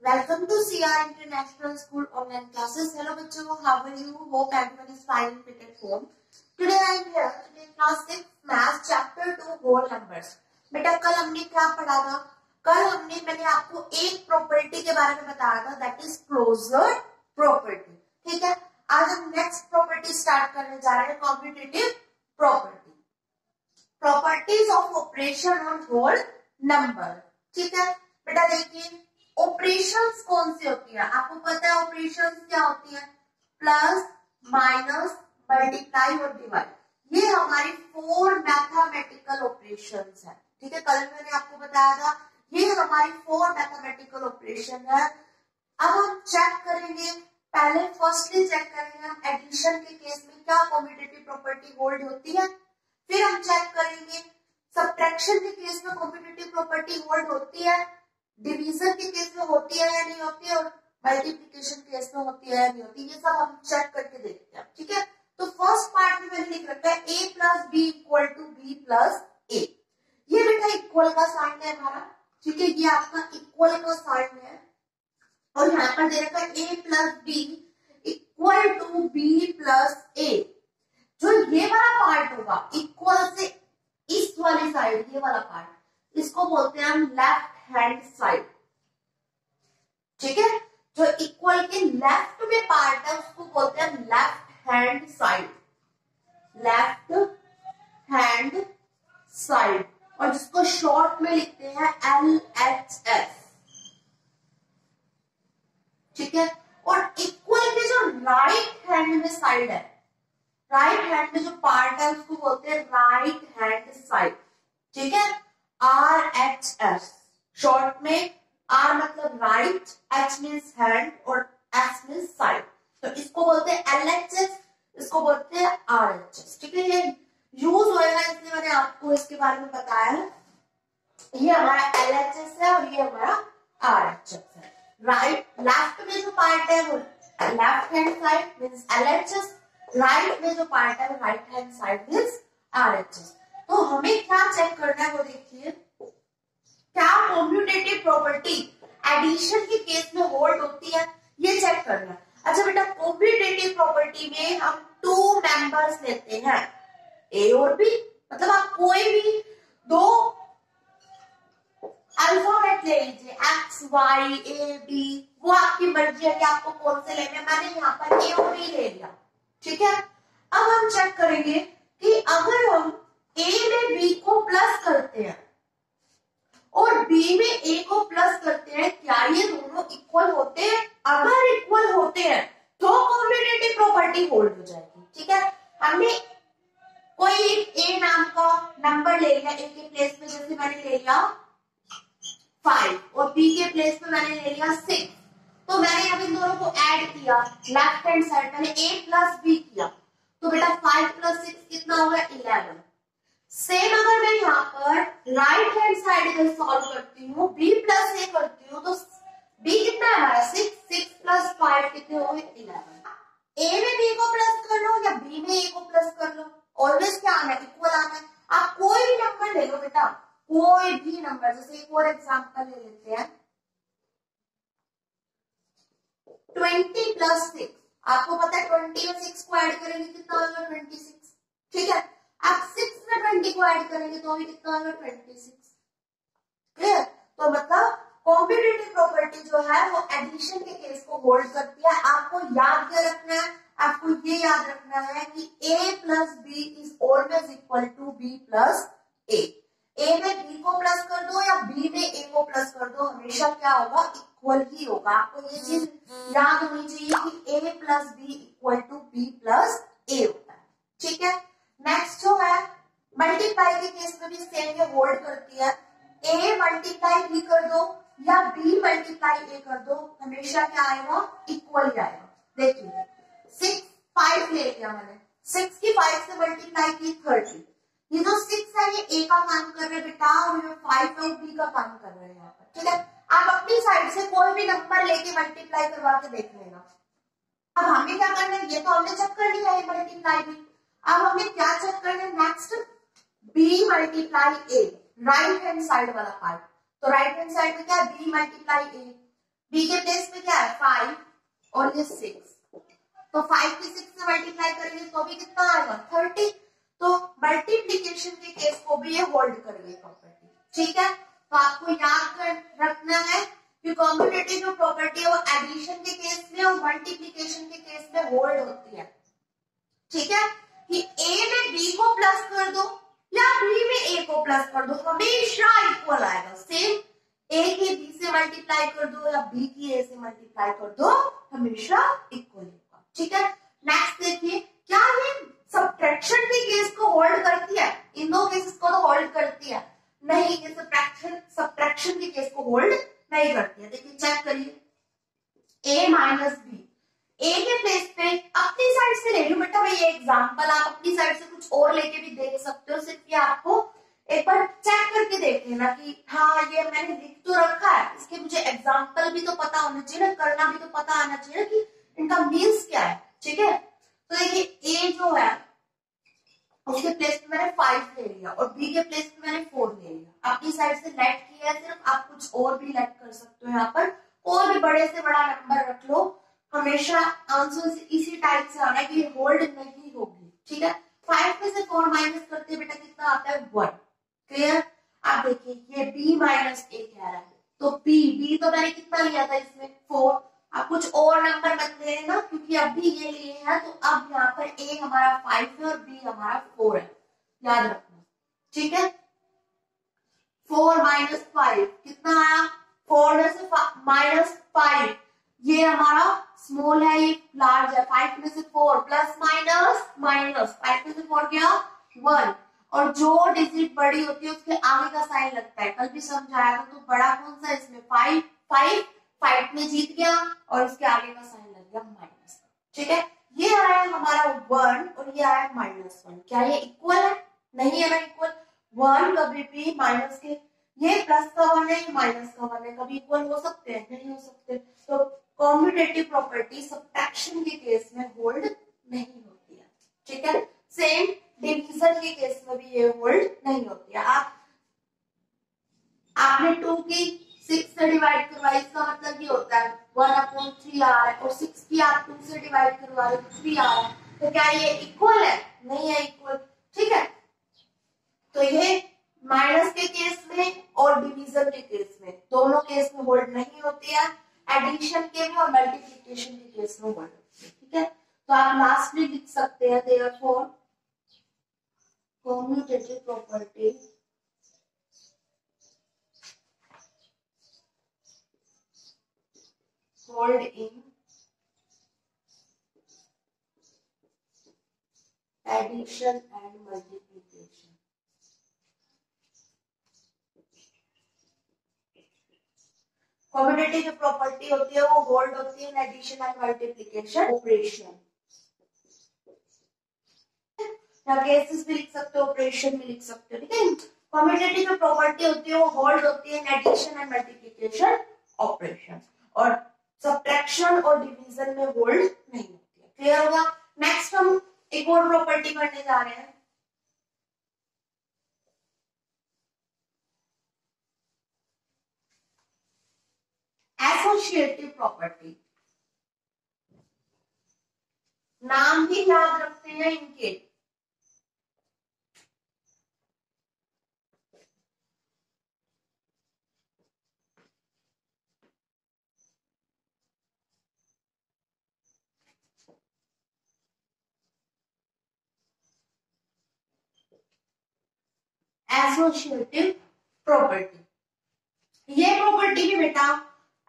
Welcome to CR International School online classes. Hello bachcho, how are you? Hope everyone is fine and fit at home. Today I am here to take class 6 math chapter 2 whole numbers. बेटा कल हमने क्या पढ़ा था? मैंने आपको एक property के बारे में बताया था, दैट इज क्लोजर प्रॉपर्टी. ठीक है, आज हम नेक्स्ट प्रॉपर्टी स्टार्ट करने जा रहे हैं, competitive property. Properties of operation on whole number. ठीक है बेटा, देखिए ऑपरेशंस कौन सी होती है, आपको पता है ऑपरेशंस क्या होती है? प्लस, माइनस, मल्टीप्लाई और डिवाइड. ये हमारी 4 मैथमेटिकल ऑपरेशंस है. ठीक है, कल मैंने आपको बताया था ये हमारी 4 मैथमेटिकल ऑपरेशन है. अब हम चेक करेंगे, पहले फर्स्टली चेक करेंगे हम एडिशन के केस में क्या कॉम्पिटिटिव प्रॉपर्टी होल्ड होती है. फिर हम चेक करेंगे सब्ट्रैक्शन के केस में कॉम्पिटिटिव प्रॉपर्टी होल्ड होती है, डिवीजन के केस में होती है या नहीं होती है, और मल्टीप्लिकेशन के केस में होती है या नहीं होती, ये सब हम चेक करके देखते हैं. ठीक है, तो फर्स्ट पार्ट में मैंने लिख रखा है a plus B equal to B plus A. ये बेटा इक्वल का साइन है हमारा. ठीक है, ये आपका इक्वल का साइन है, और यहाँ पर दे रखा है a plus B equal to B plus A. जो ये वाला पार्ट होगा इक्वल से इस वाली साइड, ये वाला पार्ट, इसको बोलते हैं हम लेफ्ट हैंड साइड. ठीक है, जो इक्वल के लेफ्ट में पार्ट है उसको बोलते हैं left hand side. Left hand side, और जिसको शॉर्ट में लिखते हैं LHS. ठीक है, और इक्वल के जो राइट हैंड में साइड है, राइट हैंड में जो पार्ट है उसको बोलते हैं राइट हैंड साइड. ठीक है, RHS शॉर्ट में. R मतलब राइट, H मीन्स हैंड और S मीन्स साइड. तो इसको बोलते हैं LHS, इसको बोलते हैं RHS. ठीक है, ये यूज होएगा इसलिए मैंने आपको इसके बारे में बताया है. ये हमारा LHS है और ये हमारा RHS है. राइट लेफ्ट में जो पार्ट है वो left hand side means LHS, right में जो पार्ट है वो right hand side means RHS. तो हमें क्या चेक करना है वो देखिए, क्या कॉम्पिटिटिव प्रॉपर्टी एडिशन के केस में होल्ड होती है, ये चेक करना. अच्छा बेटा, कॉम्पिटिटिव प्रॉपर्टी में हम 2 मेंबर्स लेते हैं, ए और बी. मतलब आप कोई भी 2 अल्फाबेट ले लीजिए, एक्स वाई ए बी, वो आपकी मर्जी है कि आपको कौन से लेने. मैंने यहाँ पर ए और बी ले लिया. ठीक है, अब हम चेक करेंगे कि अगर हम ए में बी को प्लस करते हैं और बी में ए को प्लस करते हैं, क्या ये दोनों इक्वल होते हैं? अगर इक्वल होते हैं तो कॉम्पिटिटिव प्रॉपर्टी होल्ड हो जाएगी. ठीक है, हमने कोई ए नाम का नंबर ले लिया, ए के प्लेस में जैसे मैंने ले लिया 5 और बी के प्लेस में मैंने ले लिया 6. तो मैंने अब इन दोनों को ऐड किया लेफ्ट हैंड साइड, मैंने a प्लस बी किया, तो बेटा 5 प्लस 6 कितना होगा? 11. सेम अगर मैं यहाँ पर राइट हैंड साइड इधर सॉल्व करती हूँ, b प्लस ए करती हूँ, तो b कितना है हमारा? 6. 6 प्लस 5 कितने हो गए? 11. a में b को प्लस कर लो या b में a को प्लस कर लो, ऑलवेज क्या आना है? इक्वल आना है. आप कोई भी नंबर ले लो बेटा, कोई भी नंबर. जैसे एक और एग्जाम्पल ले लेते हैं, 20 प्लस 6. आपको पता है 20 और 6 को ऐड करेंगे कितना होगा? 26. ठीक है, आप 6 में 20 को ऐड करेंगे तो भी कितना होगा? 26. क्लियर? तो मतलब कॉम्पिटिटिव प्रॉपर्टी जो है वो एडिशन के केस को होल्ड करती है. आपको याद क्या रखना है? आपको ये याद रखना है कि a plus B is always equal to b plus A. A में b को प्लस कर दो या b में a को प्लस कर दो, हमेशा क्या होगा? इक्वल ही होगा. आपको ये चीज याद होनी चाहिए कि a plus B equal to b plus A होता है. ठीक है, नेक्स्ट जो है मल्टीप्लाई के केस में भी सेम ये होल्ड करती है. a मल्टीप्लाई b कर दो या b मल्टीप्लाई a कर दो, हमेशा क्या आएगा? इक्वल ही आएगा. देखिए 6 5 ले लिया मैंने, 6 की 5 से मल्टीप्लाई की 30. ये जो 6 है ये a का काम कर रहे हैं बेटा, और ये 5 है b का काम कर रहे हैं यहाँ पर. ठीक है, आप अपनी साइड से कोई भी नंबर लेके मल्टीप्लाई करवा के देख लेना. अब हमें क्या करना है? ये तो हमने चेक कर लिया है मल्टीप्लाई भी. अब हमें क्या चेक करना है next? b multiply a, right hand side वाला पार्ट. तो राइट हैंड साइड में क्या? b multiply a. बी के प्लेस पे क्या है 5 और ये 6, तो 5 की 6 से मल्टीप्लाई करेंगे तो भी कितना आएगा 30। तो मल्टीप्लीकेशन के केस को भी ये होल्ड करेंगे प्रॉपर्टी, ठीक है। तो आपको याद रखना है कि कॉम्पिटेटिव जो प्रॉपर्टी है वो एडिशन के केस में और मल्टीप्लीकेशन के केस में होल्ड होती है, ठीक है। कि ए में बी को प्लस कर दो या बी में ए को प्लस कर दो, हमेशा इक्वल आएगा। सेम ए की बी से मल्टीप्लाई कर दो या बी की ए से मल्टीप्लाई कर दो, हमेशा इक्वल होगा, ठीक है। नेक्स्ट देखिए, क्या ये सब्ट्रैक्शन के केस को होल्ड करती है? इन दो केसेस को तो होल्ड करती है नहीं, ये सब्ट्रैक्शन के केस को होल्ड नहीं करती है। देखिए चेक करिए, a माइनस बी, ए के प्लेस पे अपनी साइड से ले रही हूँ बेटा मैं ये एग्जांपल, आप अपनी साइड से कुछ और लेके भी देख सकते हो, सिर्फ ये आपको एक बार चेक करके देख लेना कि हाँ ये मैंने लिख तो रखा है, इसके मुझे एग्जांपल भी तो पता होना चाहिए ना, करना भी तो पता आना चाहिए कि इनका मीन्स क्या है, ठीक है। तो देखिए ए जो है उसके प्लेस पे मैंने 5 ले लिया और बी के प्लेस पे मैंने 4 ले लिया, अपनी साइड से लेट किया है, सिर्फ आप कुछ और भी लेट कर सकते हो, यहाँ पर और भी बड़े से बड़ा नंबर रख लो, हमेशा आंसर इसी टाइप से आना है कि होल्ड नहीं होगी, ठीक है। 5 में से 4 माइनस करते बेटा कितना आता है 1, क्लियर। आप देखिए ये b माइनस ए कह रहा है, तो b तो मैंने कितना लिया था इसमें 4, आप कुछ और नंबर मत ले लेना क्योंकि अभी ये लिए हैं, तो अब यहाँ पर a हमारा 5 है और b हमारा 4 है, याद रखना, ठीक है। 4 माइनस 5 कितना आया, 4 में से माइनस 5, ये हमारा स्मॉल है, ये लार्ज है, 5 में से 4 प्लस माइनस माइनस, 5 में से 4 गया 1, और जो डिजिट बड़ी होती है उसके आगे का साइन लगता है, कल भी समझाया था। तो बड़ा कौन सा इसमें 5, 5 में जीत गया और इसके आगे का साइन लग गया माइनस, ठीक है। ये आया हमारा 1 और ये आया -1, क्या ये इक्वल है? नहीं है ना इक्वल, 1 कभी भी माइनस के, ये प्लस का 1 है ये माइनस का 1 है, कभी इक्वल हो सकते हैं? नहीं हो सकते। तो कॉम्पिटेटिव प्रॉपर्टी सब्ट्रैक्शन के केस में होल्ड नहीं होती है, ठीक है। सेम डिवीजन के केस में भी ये होल्ड नहीं होती है। आपने 2 की 6 से डिवाइड करवाई, इसका मतलब ये होता है 1/3 आ रहा है, और 6 की आप 2 से डिवाइड करवा रहे हो 3 आ रहा है, तो क्या ये इक्वल है? नहीं है इक्वल, ठीक है। तो ये माइनस के केस में और डिवीजन के केस में, दोनों केस में होल्ड नहीं होती है, एडिशन के में और मल्टीप्लिकेशन के केस में होल्ड होती है, ठीक है। तो आप लास्ट में लिख सकते हैं therefore commutative property hold in addition and multiplication. Commutative जो प्रॉपर्टी होती है वो होल्ड होती है in addition and multiplication operation, या केसेस भी लिख सकते हो, ऑपरेशन भी लिख सकते हो, ठीक है। कम्यूटेटिव जो प्रॉपर्टी होती है वो होल्ड होती है in addition and multiplication operation, और सब्ट्रैक्शन और डिवीजन में होल्ड नहीं होती है, क्लियर होगा। नेक्स्ट हम एक और प्रॉपर्टी करने जा रहे हैं, एसोसिएटिव प्रॉपर्टी। नाम भी याद रखते हैं इनके, एसोसिएटिव प्रॉपर्टी। ये प्रॉपर्टी भी बेटा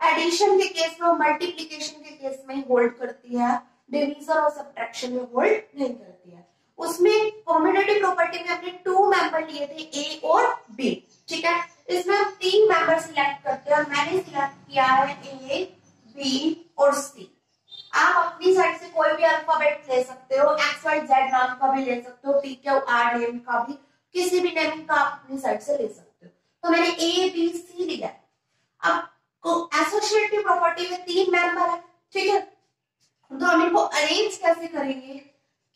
एडिशन के केस में और मल्टीप्लिकेशन के केस में होल्ड करती है, डिवीजन और सब्ट्रैक्शन में होल्ड नहीं करती है। उसमें कम्यूटेटिव प्रॉपर्टी में हमने 2 मेंबर लिए थे, ए और बी, ठीक है। इसमें हम 3 मेंबर सिलेक्ट करते हैं और मैंने सिलेक्ट किया है ए, बी और सी। आप अपनी साइड से कोई भी अल्फाबेट ले सकते हो, एक्स वाई जेड नाम का भी ले सकते हो, पी क्यू आर नेम का भी, किसी भी नेमिंग का आप अपनी साइड से ले सकते हो। तो मैंने ए बी सी लिया। अब एसोसिएटिव प्रॉपर्टी में 3 मेंबर है, ठीक है। तो हम इनको अरेंज कैसे करेंगे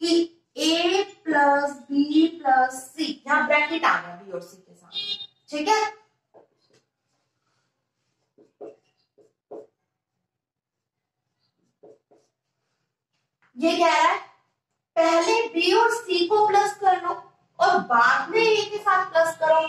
कि ए प्लस बी प्लस सी, यहाँ ब्रैकेट आ गया बी और सी के साथ, ठीक है। पहले बी और सी को प्लस कर लो और बाद में ए के साथ प्लस करो,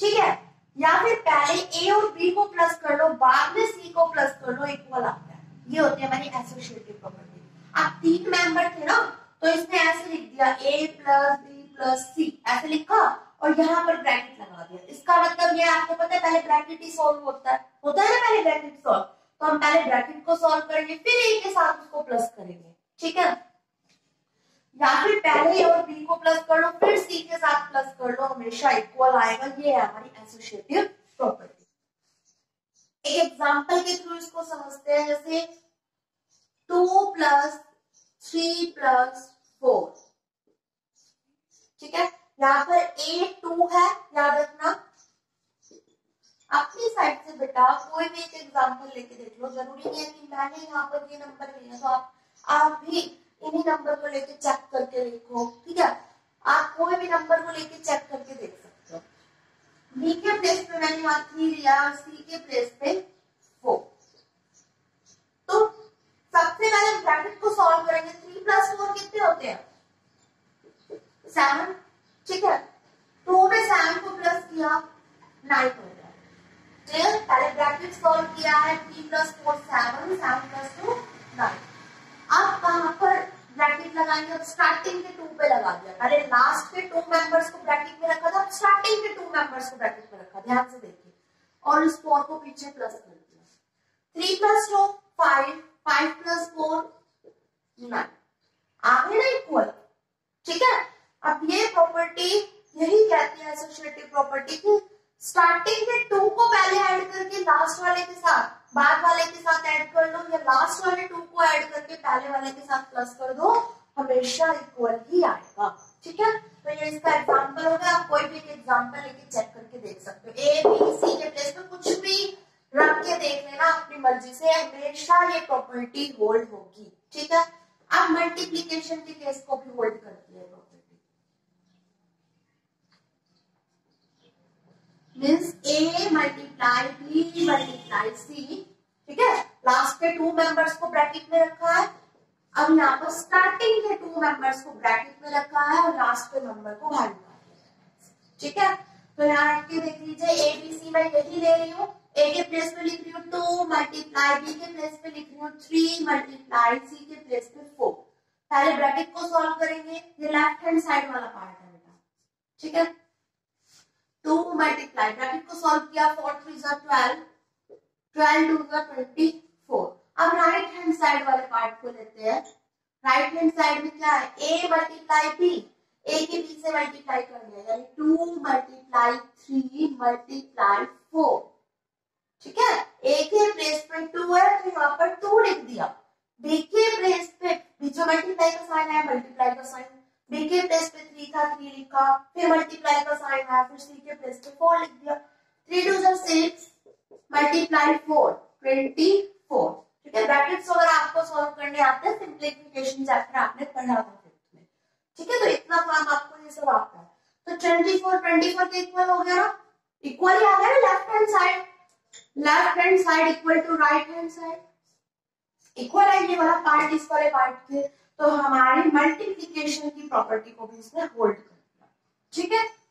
ठीक है, या फिर पहले ए और बी को प्लस कर लो बाद में सी को प्लस कर लो, इक्वल आता है। ये होती है हमारी एसोसिएटिव प्रॉपर्टी। अब 3 मेंबर थे ना, तो इसने ऐसे लिख दिया ए प्लस बी प्लस सी, ऐसे लिखा और यहाँ पर ब्रैकेट लगा दिया। इसका मतलब ये आपको पता है पहले ब्रैकेट ही सॉल्व होता है ना पहले ब्रैकेट सॉल्व, तो हम पहले ब्रैकेट को सॉल्व करेंगे फिर ए के साथ उसको प्लस करेंगे, ठीक है, या फिर पहले ए और बी को प्लस कर लो फिर सी के साथ प्लस कर लो, हमेशा इक्वल आएगा। ये है हमारी एसोसिएटिव प्रॉपर्टी। एक एग्जांपल के थ्रू इसको समझते हैं, जैसे 2 प्लस 3 प्लस 4, ठीक है, यहाँ पर ए 2 है, याद रखना। अपनी साइड से बेटा कोई भी एक एग्जांपल लेके देख लो, जरूरी नहीं है कि मैंने यहाँ पर ये नंबर लिया तो आप भी इन्हीं नंबर को लेके चेक करके देखो, ठीक है, आप कोई भी नंबर को लेके चेक करके देख सकते हो। बी के प्लेस पे मैंने यहाँ 3 लिया और सी के प्लेस पे 4, तो सबसे पहले हम ब्रैकेट को सॉल्व करेंगे। 3 प्लस 4 कितने होते हैं? 7, ठीक है, 2 में 7 को प्लस किया 9 हो गया, ठीक, पहले ब्रैकेट सॉल्व किया है। 3 प्लस 4 7, 7 प्लस 2 9। अब कहां पर ब्रैकेट लगाएंगे? अब स्टार्टिंग के 2 पे लगा दिया, पहले लास्ट के 2 मेंबर्स को ब्रैकेट में रखा था, अब स्टार्टिंग के 2 मेंबर्स को ब्रैकेट में रखा, ध्यान से देखिए, और इस 4 को पीछे प्लस कर दिया। 3 प्लस 2 5, 5 प्लस 4 9, आगे ना इक्वल, ठीक है। अब ये प्रॉपर्टी यही कहती है एसोसिएटिव प्रॉपर्टी की स्टार्टिंग के 2 को पहले ऐड करके लास्ट वाले के साथ बाद वाले के साथ ऐड कर लो, या लास्ट वाले 2 को ऐड करके पहले वाले के साथ प्लस कर दो, हमेशा इक्वल ही आएगा, ठीक है। तो ये इसका एग्जांपल हो गया। आप कोई भी एक एग्जांपल लेके चेक करके देख सकते हो। ए बी सी के प्लेस पे कुछ भी रख के देख लेना अपनी मर्जी से, हमेशा ये प्रॉपर्टी होल्ड होगी, ठीक है। अब मल्टीप्लीकेशन के केस को भी होल्ड करती है property, means A multiply B multiply C, ठीक है, लास्ट के 2 मेंबर्स को ब्रैकेट में रखा है, अब यहाँ पर स्टार्टिंग के 2 मेंबर्स को ब्रैकेट में रखा है और लास्ट के नंबर को बाहर निकाल दिया, ठीक है। तो यहाँ रख के देख लीजिए, ए बी सी मैं यही ले रही हूँ, ए के प्लेस पे लिख रही हूँ 2 मल्टीप्लाई बी के प्लेस पे लिख रही हूँ 3 मल्टीप्लाई सी के प्लेस पे 4। पहले ब्रैकेट को सॉल्व करेंगे, ये लेफ्ट हैंड साइड वाला पार्ट है बेटा, ठीक है। 2 मल्टीप्लाई ब्रैकेट को सॉल्व किया, 4 3 12, 12 2 24। अब राइट हैंड साइड वाले पार्ट को लेते हैं। राइट हैंड साइड में क्या है? a मल्टीप्लाई b, a के b से मल्टीप्लाई कर दिया, यानी 2 मल्टीप्लाई 3 मल्टीप्लाई 4, ठीक है। a के प्लेस पे 2 है तो यहाँ पर 2 लिख दिया, b के प्लेस पे जो मल्टीप्लाई का साइन है मल्टीप्लाई का साइन, b के प्लेस पे 3 था 3 लिखा, फिर मल्टीप्लाई का साइन है, फिर c के प्लेस पे 4 लिख दिया। 3 2 6 मल्टीप्लाई 4 24, ठीक है। ब्रैकेट्स अगर आपको सॉल्व करने आते हैं, सिंप्लीफिकेशन चैप्टर आपने पढ़ा था 5th में, ठीक है, तो इतना काम आपको ये सब आता है। तो 24 के इक्वल हो गया ना, इक्वल ही आ गया ना, left hand side equal to right hand side, equal है ये वाला पार्ट इस वाले पार्ट के, तो हमारी मल्टीप्लिकेशन की प्रॉपर्टी को भी इसने होल्ड कर दिया, ठीक है।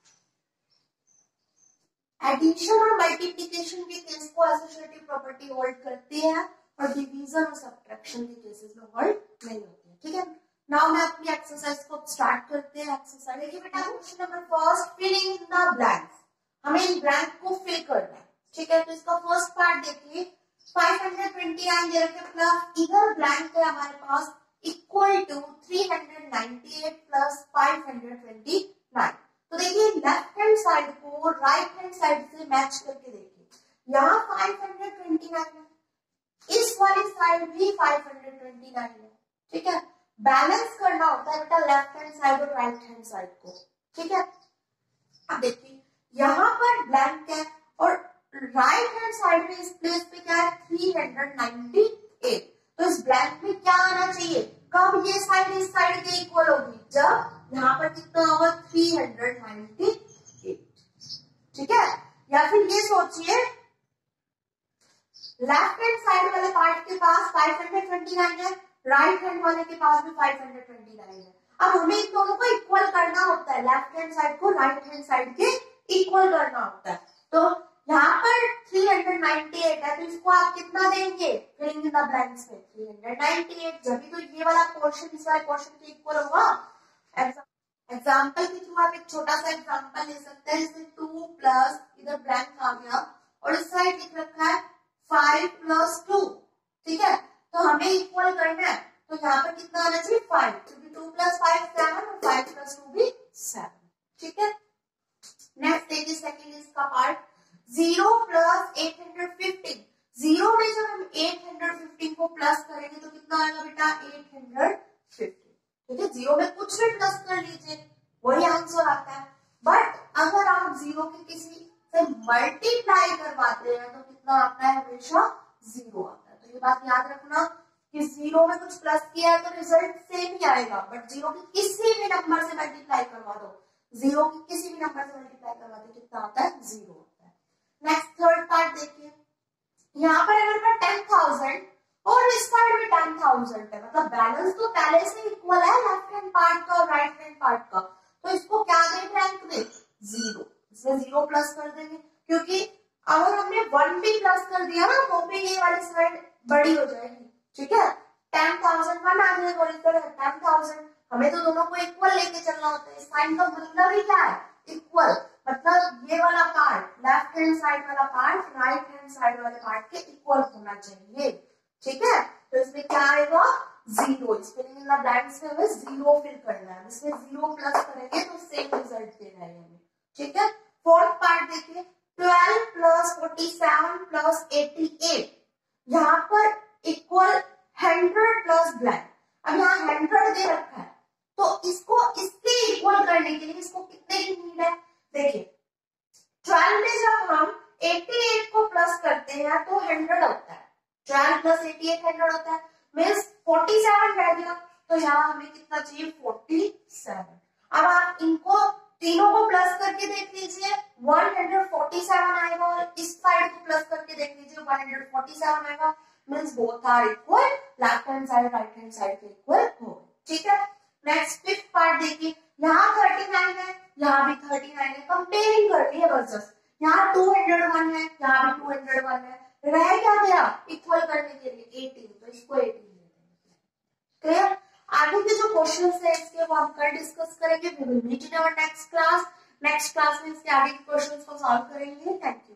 एडिशन और मल्टीप्लिकेशन के केस को एसोसिएटिव प्रॉपर्टी होल्ड करती है और डिवीजन और सब्ट्रैक्शन के केसेस में होल्ड नहीं होती है, ठीक है। नाउ मैं अपनी एक्सरसाइज को स्टार्ट करते हैं। एक्सरसाइज देखिए बेटा, question number first, filling in the blanks, हमें इन ब्लैंक को फिल करना है, ठीक है। तो इसका फर्स्ट पार्ट देखिए, 529 दे रखे प्लस इधर ब्लैंक है हमारे पास इक्वल टू 398 प्लस 529। तो देखिए लेफ्ट हैंड साइड को राइट हैंड साइड से मैच करके देखिए, यहाँ 529 है, इस वाली साइड भी 529 है, ठीक है। बैलेंस करना होता है बेटा लेफ्ट हैंड साइड और राइट हैंड साइड को, ठीक है। अब देखिए यहाँ पर ब्लैंक है और राइट हैंड साइड में इस प्लेस पे क्या है 398, तो इस ब्लैंक में क्या आना चाहिए? कब ये साइड इस साइड के इक्वल होगी? जब यहाँ पर कितना होगा 398, ठीक है। या फिर ये सोचिए लेफ्ट हैंड साइड वाले पार्ट के पास 529 है, राइट हैंड वाले के पास भी 529 है। अब हमें इन दोनों को इक्वल करना होता है, लेफ्ट हैंड साइड को राइट हैंड साइड के इक्वल करना होता है। तो यहाँ पर 398 है, तो इसको आप कितना देंगे, फिलिंग इन द ब्लैंक्स में 398, जब भी तो ये वाला पोर्शन इस वाले पोर्शन के इक्वल होगा। एग्जाम्पल के थ्रू आप एक छोटा सा एग्जाम्पल ले सकते हैं, जिसमें 2 प्लस इधर ब्लैंक आ गया और इस साइड लिख रखा है 5 प्लस 2, ठीक है। तो हमें इक्वल करना है, तो यहाँ पर कितना आना चाहिए 5, क्योंकि 2 प्लस 5 7 और 5 प्लस 2 भी 7, ठीक है। नेक्स्ट देखिए सेकंड इसका पार्ट, 0 प्लस 815, 0 में जब हम 815 को प्लस करेंगे तो कितना आएगा बेटा 850, ठीक है। 0 में कुछ भी प्लस कर लीजिए वही आंसर आता है, बट अगर आप 0 के किसी से मल्टीप्लाई करवाते हैं तो कितना आता है, हमेशा 0 आता है। तो ये बात याद रखना कि 0 में कुछ प्लस किया है तो रिजल्ट सेम ही आएगा, बट 0 के किसी भी नंबर से मल्टीप्लाई करवा दो, 0 के किसी भी नंबर से मल्टीप्लाई करवा दो कितना आता है, 0 आता है। नेक्स्ट थर्ड पार्ट देखिए, यहाँ पर अगर मैं 10,000 और इस पार्ट में 10,000 है, मतलब बैलेंस तो पहले से इक्वल है लेफ्ट हैंड पार्ट का और राइट हैंड पार्ट का, तो इसको क्या दें रैंक में 0, इसमें 0 प्लस कर देंगे, क्योंकि अगर हमने 1 भी प्लस कर दिया ना तो भी ये वाली साइड बड़ी हो जाएगी, ठीक है। 10,000 1 आ जाएगा और इधर 10,000, हमें तो दोनों को इक्वल लेके चलना होता है। इस साइन का मतलब ही क्या है, इक्वल, मतलब ये वाला पार्ट लेफ्ट हैंड साइड वाला पार्ट राइट हैंड साइड वाले पार्ट के इक्वल होना चाहिए, ठीक है। तो इसमें क्या आएगा 0, फिलिंग इन द ब्लैंक्स में हमें 0 फिल करना है, इसमें 0 प्लस करेंगे तो सेम रिजल्ट देना है हमें, ठीक है। फोर्थ पार्ट देखिए, 12 प्लस 47 प्लस 88, यहाँ पर इक्वल 100 प्लस ब्लैंक, अब यहाँ 100 दे रखा है तो इसको इसके इक्वल करने के लिए इसको कितने की नीड है, देखिए 12 में जब हम 88 को प्लस करते हैं तो 100 होता है, 12 प्लस 88 100 होता है, मीन्स 47 रह गया, तो यहाँ हमें कितना चाहिए 47। अब आप इनको तीनों को प्लस करके देख लीजिए 147 आएगा और इस साइड को प्लस करके देख लीजिए 147 आएगा, means both are equal, left hand side right hand side के इक्वल हो, ठीक है। नेक्स्ट फिफ्थ पार्ट देखिए, यहाँ 39 है यहाँ भी 39 है, कंपेयरिंग करनी है बस जस्ट, यहाँ 201 है यहाँ भी 201 है, रह क्या गया इक्वल करने के लिए 18, तो इसको 18 दे देंगे, क्लियर। आगे के जो क्वेश्चंस है इसके वो हम कल डिस्कस करेंगे, we will meet in our next class में इसके आगे के क्वेश्चंस को सॉल्व करेंगे। Thank you.